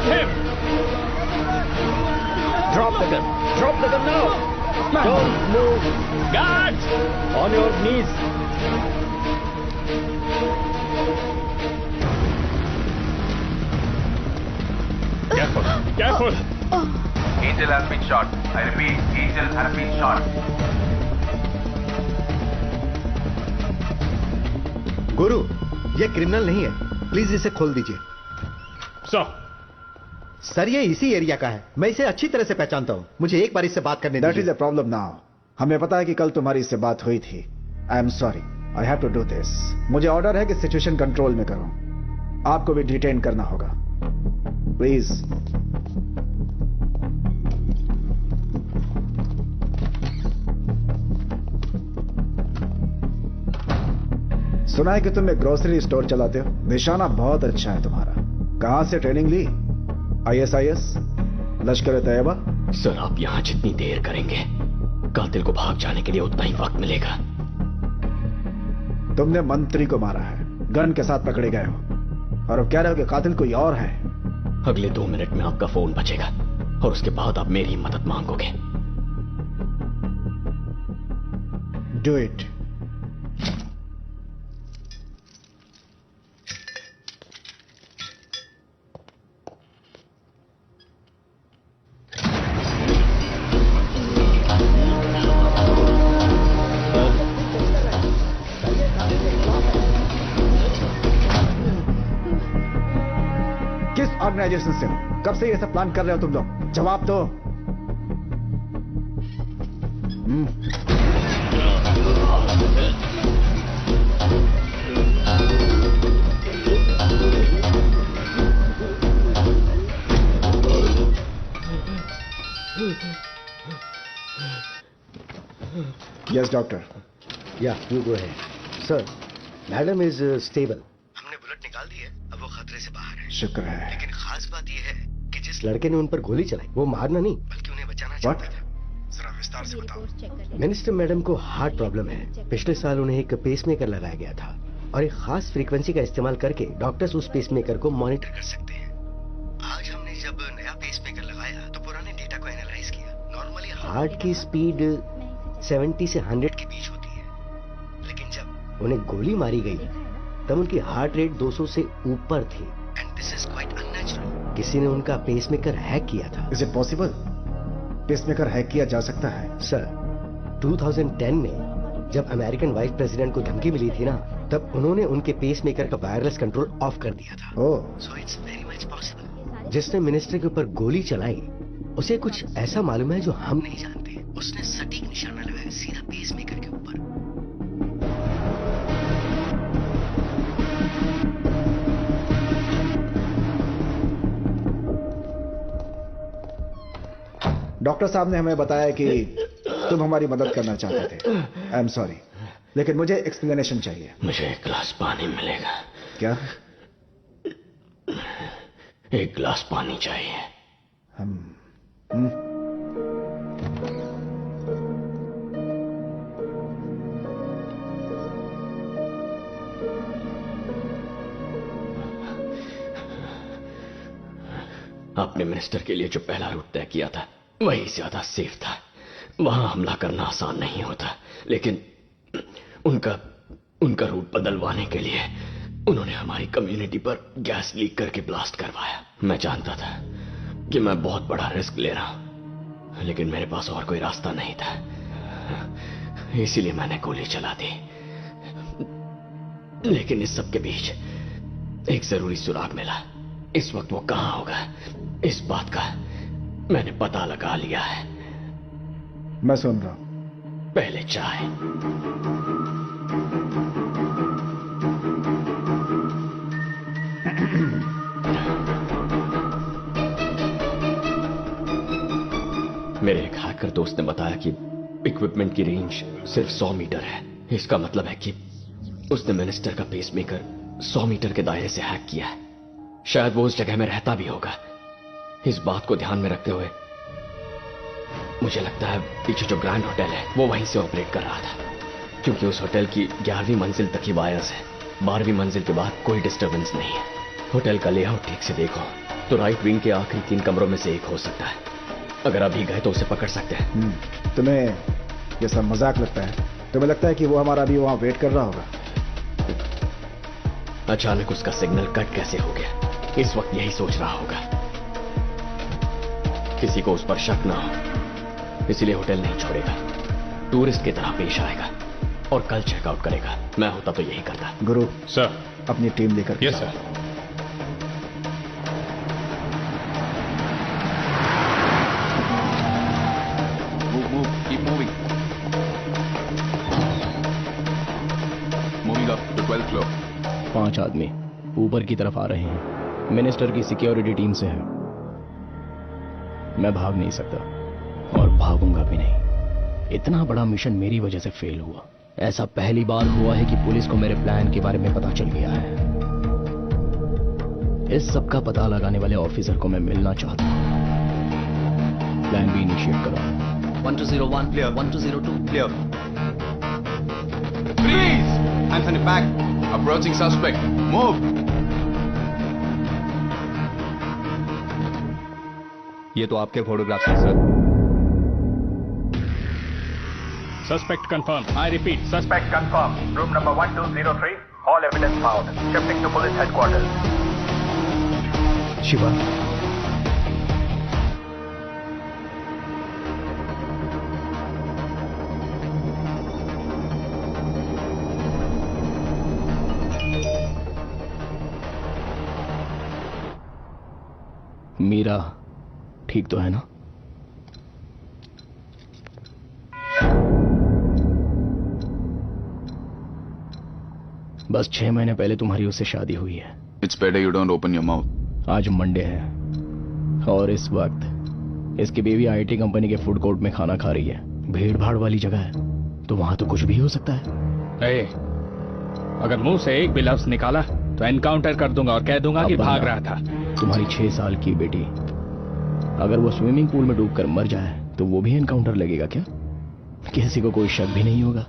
Get him! Drop the gun. Drop the gun now. Don't move. Guards! On your knees. Careful. Careful. Angel has been shot. I repeat, Angel has been shot. गुरु, ये criminal नहीं है, please इसे खोल दीजिए। Sir. Sir ये इसी area का है, मैं इसे अच्छी तरह से पहचानता हूँ, मुझे एक बार इससे बात करने दैट दीजिए। Is a problem now. हमें पता है कि कल तुम्हारी इससे बात हुई थी। I am sorry, I have to do this. मुझे ऑर्डर है कि सिचुएशन कंट्रोल में करो। आपको भी डिटेन करना होगा, प्लीज। सुना है कि तुम एक ग्रोसरी स्टोर चलाते हो। निशाना बहुत अच्छा है तुम्हारा। कहां से ट्रेनिंग ली? ISIS, लश्कर-ए-तैयबा? सर आप यहाँ जितनी देर करेंगे कातिल को भाग जाने के लिए उतना ही वक्त मिलेगा। तुमने मंत्री को मारा है, गन के साथ पकड़े गए हो, और अब कह रहे हो कि कातिल कोई और है। अगले 2 मिनट में आपका फोन बजेगा और उसके बाद आप मेरी मदद मांगोगे। Do it. किस ऑर्गेनाइजेशन से हो? कब से ये सब प्लान कर रहे हो तुम लोग? जवाब दो। Yes doctor. या यू गो है। Sir, madam is stable. हमने बुलेट निकाल दी है, अब वो खतरे से बाहर है। शुक्र है। लेकिन खास बात यह है कि जिस लड़के ने उन पर गोली चलाई, वो मारना नहीं बल्कि उन्हें बचाना What? चाहता था। जरा विस्तार से बताओ। मिनिस्टर मैडम को हार्ट प्रॉब्लम है। पिछले साल उन्हें एक पेसमेकर लगाया गया था और एक खास फ्रीक्वेंसी का इस्तेमाल करके डॉक्टर्स उस पेसमेकर को मॉनिटर कर सकते हैं। आज हमने जब नया पेसमेकर लगाया तो पुराने डेटा को एनालाइज किया। नॉर्मली हार्ट की स्पीड 70 से 100 के बीच होती है, लेकिन जब उन्हें गोली मारी गई तब उनकी हार्ट रेट 200 से ऊपर थी। And this is quite unnatural. किसी ने उनका पेसमेकर हैक किया था। Is it possible? Pacemaker hack किया जा सकता है? सर, 2010 में जब अमेरिकन वाइस प्रेसिडेंट को धमकी मिली थी ना, तब उन्होंने उनके पेसमेकर का वायरलेस कंट्रोल ऑफ कर दिया था। Oh, so it's very much possible. जिसने मिनिस्टर के ऊपर गोली चलाई उसे कुछ ऐसा मालूम है जो हम नहीं जानते। उसने सटीक निशाना लगाया सीधा पेसमेकर के ऊपर। डॉक्टर साहब ने हमें बताया कि तुम हमारी मदद करना चाहते थे। आई एम सॉरी, लेकिन मुझे एक्सप्लेनेशन चाहिए। मुझे एक गिलास पानी मिलेगा? क्या? एक गिलास पानी चाहिए। आपने मिनिस्टर के लिए जो पहला रूट तय किया था वही ज्यादा सेफ था। वहां हमला करना आसान नहीं होता, लेकिन उनका रूट बदलवाने के लिए उन्होंने हमारी कम्युनिटी पर गैस लीक करके ब्लास्ट करवाया। मैं जानता था कि मैं बहुत बड़ा रिस्क ले रहा हूं, लेकिन मेरे पास और कोई रास्ता नहीं था, इसीलिए मैंने गोली चला दी। लेकिन इस सब के बीच एक जरूरी सुराग मिला। इस वक्त वो कहां होगा, इस बात का मैंने पता लगा लिया है। मैं सुन रहा हूं। पहले चाय। मेरे एक हैकर दोस्त ने बताया कि इक्विपमेंट की रेंज सिर्फ 100 मीटर है। इसका मतलब है कि उसने मिनिस्टर का पेसमेकर 100 मीटर के दायरे से हैक किया है। शायद वो उस जगह में रहता भी होगा। इस बात को ध्यान में रखते हुए मुझे लगता है पीछे जो ग्रैंड होटल है वो वहीं से ऑपरेट कर रहा था, क्योंकि उस होटल की 11वीं मंजिल तक ही वायर्स है। 12वीं मंजिल के बाद कोई डिस्टरबेंस नहीं है। होटल का लेआउट ठीक से देखो, तो राइट विंग के आखिरी 3 कमरों में से एक हो सकता है। अगर अभी गए तो उसे पकड़ सकते हैं। तुम्हें ये सब मजाक लगता है? तुम्हें लगता है कि वो हमारा अभी वहां वेट कर रहा होगा? अचानक उसका सिग्नल कट कैसे हो गया? इस वक्त यही सोच रहा होगा। किसी को उस पर शक ना हो, इसलिए होटल नहीं छोड़ेगा। टूरिस्ट की तरह पेश आएगा और कल चेकआउट करेगा। मैं होता तो यही करता। गुरु, सर। अपनी टीम लेकर yes sir. Keep moving. Moving up to 12th floor. 5 आदमी ऊपर की तरफ आ रहे हैं। मिनिस्टर की सिक्योरिटी टीम से है। मैं भाग नहीं सकता और भागूंगा भी नहीं। इतना बड़ा मिशन मेरी वजह से फेल हुआ। ऐसा पहली बार हुआ है कि पुलिस को मेरे प्लान के बारे में पता चल गया है। इस सब का पता लगाने वाले ऑफिसर को मैं मिलना चाहता हूं। प्लान बी इनिशिएट करो। 1201 clear. 1202 Clear. Freeze! hands on your back. Approaching suspect. Move. ये तो आपके फोटोग्राफ्स हैं sir. Suspect confirmed. I repeat, Suspect confirmed. Room number 1203. All evidence found. Shifting to police headquarters. Shiva, Meera ठीक तो है ना? बस 6 महीने पहले तुम्हारी उससे शादी हुई है। It's better you don't open your mouth. आज मंडे है और इस वक्त इसकी बीवी आईटी कंपनी के फूड कोर्ट में खाना खा रही है। भीड़ भाड़ वाली जगह है तो वहां तो कुछ भी हो सकता है। अगर मुंह से एक भी लफ्ज निकाला तो एनकाउंटर कर दूंगा और कह दूंगा कि भाग रहा था। तुम्हारी 6 साल की बेटी अगर वो स्विमिंग पूल में डूबकर मर जाए तो वो भी एनकाउंटर लगेगा क्या? किसी को कोई शक भी नहीं होगा।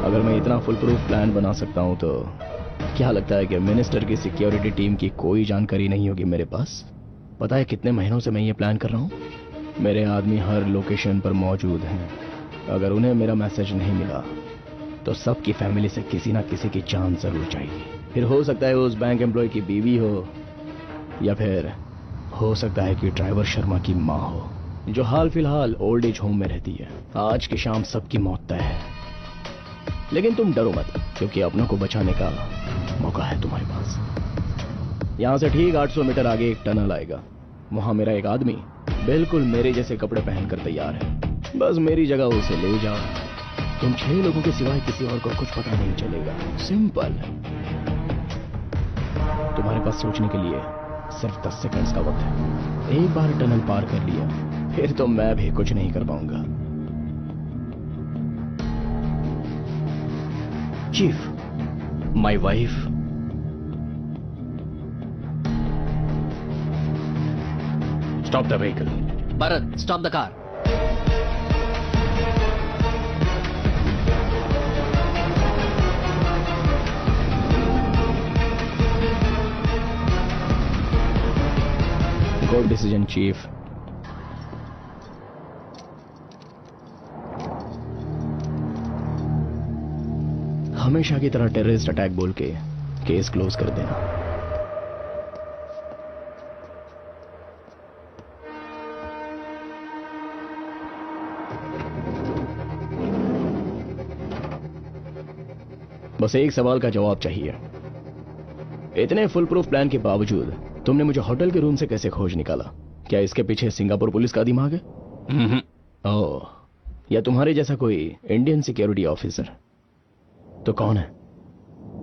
अगर मैं इतना फुल प्रूफ प्लान बना सकता हूं तो क्या लगता है कि मिनिस्टर की सिक्योरिटी टीम की कोई जानकारी नहीं होगी मेरे पास? पता है कितने महीनों से मैं ये प्लान कर रहा हूं। मेरे आदमी हर लोकेशन पर मौजूद हैं। अगर उन्हें मेरा मैसेज नहीं मिला तो सबकी फैमिली से किसी ना किसी की जान जरूर जाएगी। फिर हो सकता है वो उस बैंक एम्प्लॉय की बीवी हो या फिर हो सकता है कि ड्राइवर शर्मा की माँ हो जो हाल फिलहाल ओल्ड एज होम में रहती है। आज की शाम सबकी मौत तय है, लेकिन तुम डरो मत क्योंकि अपनों को बचाने का मौका है तुम्हारे पास। यहां से ठीक 800 मीटर आगे एक टनल आएगा। वहां मेरा एक आदमी बिल्कुल मेरे जैसे कपड़े पहनकर तैयार है। बस मेरी जगह उसे ले जाओ। तुम 6 लोगों के सिवाय किसी और को कुछ पता नहीं चलेगा। सिंपल। तुम्हारे पास सोचने के लिए सिर्फ 10 सेकंड्स का वक्त है। एक बार टनल पार कर लिया फिर तो मैं भी कुछ नहीं कर पाऊंगा। Chief, my wife stop the vehicle. Bharat, stop the car. Good decision chief. हमेशा की तरह टेररिस्ट अटैक बोल के केस क्लोज कर देना। बस एक सवाल का जवाब चाहिए। इतने फुल प्रूफ प्लान के बावजूद तुमने मुझे होटल के रूम से कैसे खोज निकाला? क्या इसके पीछे सिंगापुर पुलिस का दिमाग है? ओह, या तुम्हारे जैसा कोई इंडियन सिक्योरिटी ऑफिसर? तो कौन है?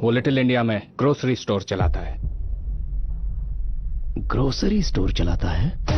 वो लिटिल इंडिया में ग्रोसरी स्टोर चलाता है। ग्रोसरी स्टोर चलाता है?